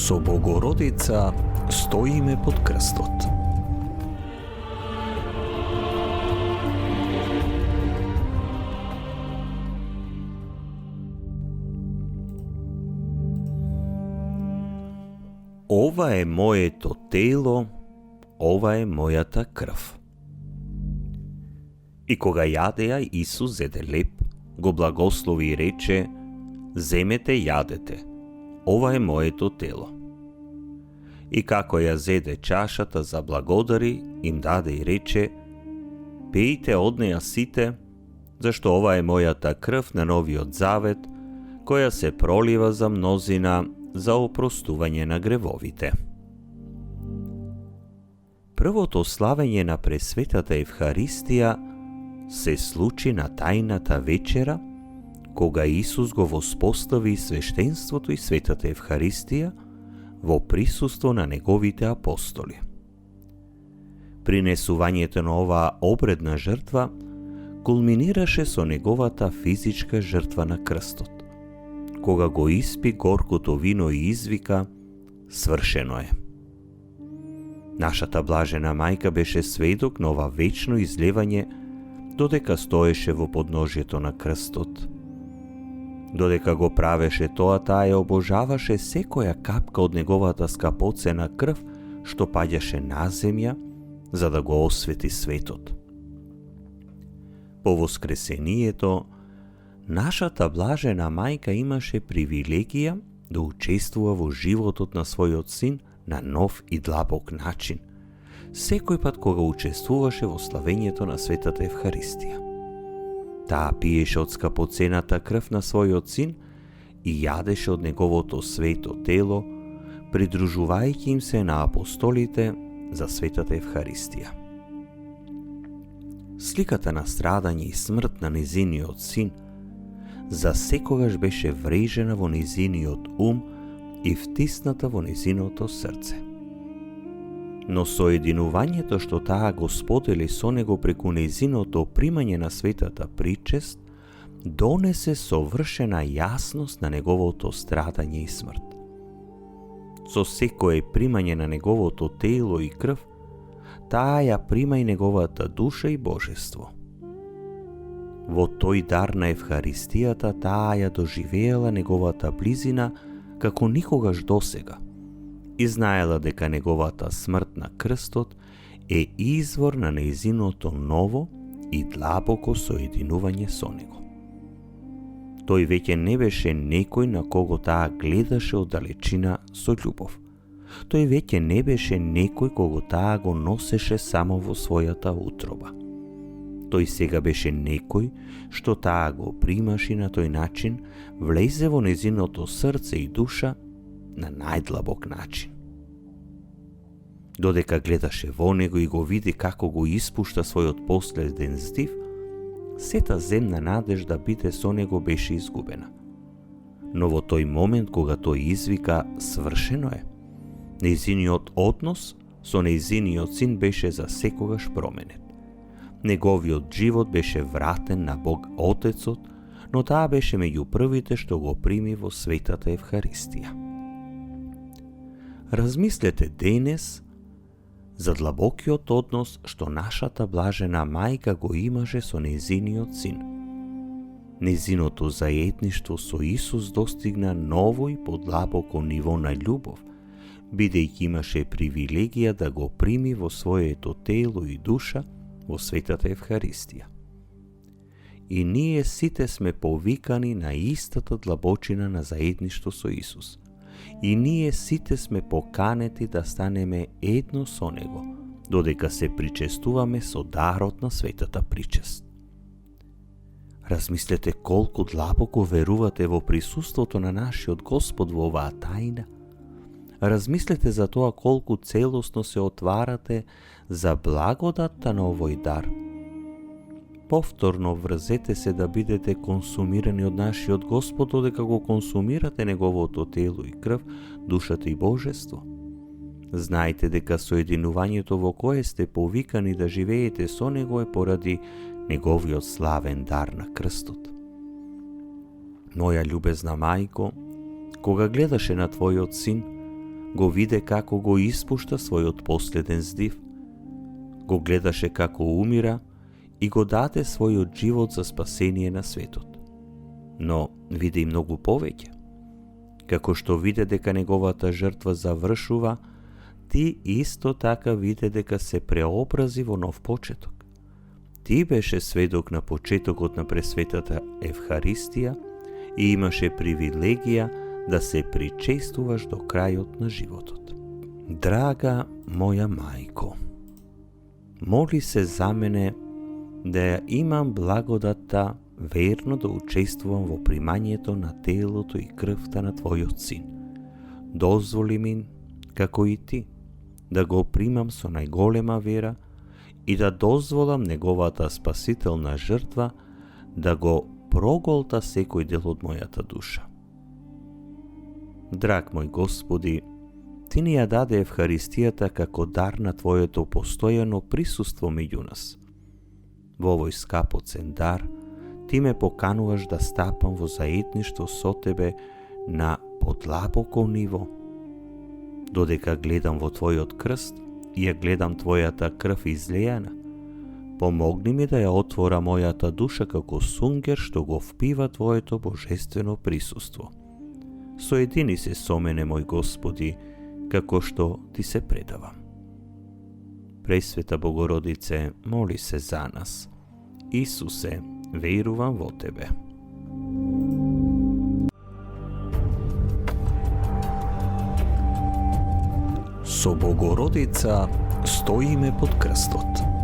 Со Богородица стоиме под крстот. Ова е моето тело, ова е мојата крв. И кога јадеа, Исус зеде леб, го благослови и рече: земете, јадете, ова е моето тело. И како ја зеде чашата, заблагодари, им даде и рече: пијте од неја сите, зашто ова е мојата крв на новиот завет, која се пролива за мнозина за опростување на гревовите. Првото славење на Пресветата Евхаристија се случи на тајната вечера, кога Исус го воспостави свештенството и Светата Евхаристија во присуство на неговите апостоли. Принесувањето на оваа обредна жртва кулминираше со неговата физичка жртва на крстот, кога го испи горкото вино и извика: свршено е. Нашата блажена мајка беше сведок на ова вечно излевање додека стоеше во подножјето на крстот. Додека го правеше тоа, таа ја обожаваше секоја капка од неговата скапоцена крв што паѓаше на земја за да го освети светот. По воскресението, нашата блажена мајка имаше привилегија да учествува во животот на својот син на нов и длабок начин, секој пат кога учествуваше во славењето на Светата Евхаристија. Таа пиеше од скапоцената крв на својот син и јадеше од неговото свето тело, придружувајќи им се на апостолите за Светата Евхаристија. Сликата на страдање и смрт на незиниот син за секогаш беше врежена во незиниот ум и втисната во незиното срце. Но соединувањето што таа го сподели со него преку незиното примање на светата причест донесе совршена јасност на неговото страдање и смрт. Со секое примање на неговото тело и крв, таа ја прима и неговата душа и божество. Во тој дар на Евхаристијата таа ја доживеела неговата близина како никогаш досега и знаела дека неговата смрт на крстот е извор на нејзиното ново и длабоко соединување со него. Тој веќе не беше некој на кого таа гледаше од далечина со љубов. Тој веќе не беше некој кого таа го носеше само во својата утроба. Тој сега беше некој што таа го примаше на тој начин, влезе во незиното срце и душа на најдлабок начин. Додека гледаше во него и го види како го испушта својот последен здив, сета земна надежда биде со него беше изгубена. Но во тој момент кога тој извика свршено е, нејзиниот однос со нејзиниот син беше за секогаш променет. Неговиот живот беше вратен на Бог Отецот, но таа беше меѓу првите што го прими во Светата Евхаристија. Размислете денес за длабокиот однос што нашата блажена мајка го имаше со нејзиниот син. Нејзиното заедништво со Исус достигна ново и подлабоко ниво на љубов, бидејќи имаше привилегија да го прими во своето тело и душа во Светата Евхаристија. И ние сите сме повикани на истата длабочина на заедништво со Исус. И ние сите сме поканети да станеме едно со Него, додека се причестуваме со дарот на светата причест. Размислете колку длабоко верувате во присуството на нашиот Господ во оваа тајна. Размислете за тоа колку целосно се отварате за благодатта на овој дар. Повторно врзете се да бидете консумирани од нашиот Господ, додека го консумирате неговото тело и крв, душата и божество. Знаете дека соединувањето во кое сте повикани да живеете со него е поради неговиот славен дар на крстот. Моја љубезна мајко, кога гледаше на твојот син, го виде како го испушта својот последен здив, го гледаше како умира и го даде својот живот за спасение на светот. Но виде и многу повеќе. Како што виде дека неговата жртва завршува, ти исто така виде дека се преобрази во нов почеток. Ти беше сведок на почетокот на пресветата Евхаристија и имаше привилегија да се причестуваш до крајот на животот. Драга моја мајко, моли се за мене да ја имам благодатта верно да учествувам во примањето на телото и крвта на Твојот Син. Дозволи ми, како и Ти, да го примам со најголема вера и да дозволам неговата спасителна жртва да го проголта секој дел од мојата душа. Драг мој Господи, Ти ни ја даде Евхаристијата како дар на Твоето постојано присуство меѓу нас. Во овој скапоцен дар, Ти ме покануваш да стапам во заедништво со Тебе на подлабоко ниво. Додека гледам во Твојот крст и ја гледам Твојата крв излејана, помогни ми да ја отвора мојата душа како сунгер што го впива Твоето божествено присуство. Соедини се со мене, мој Господи, како што Ти се предавам. Пресвета Богородице, моли се за нас. Исусе, верувам во Тебе. Со Богородица стоиме под крстот.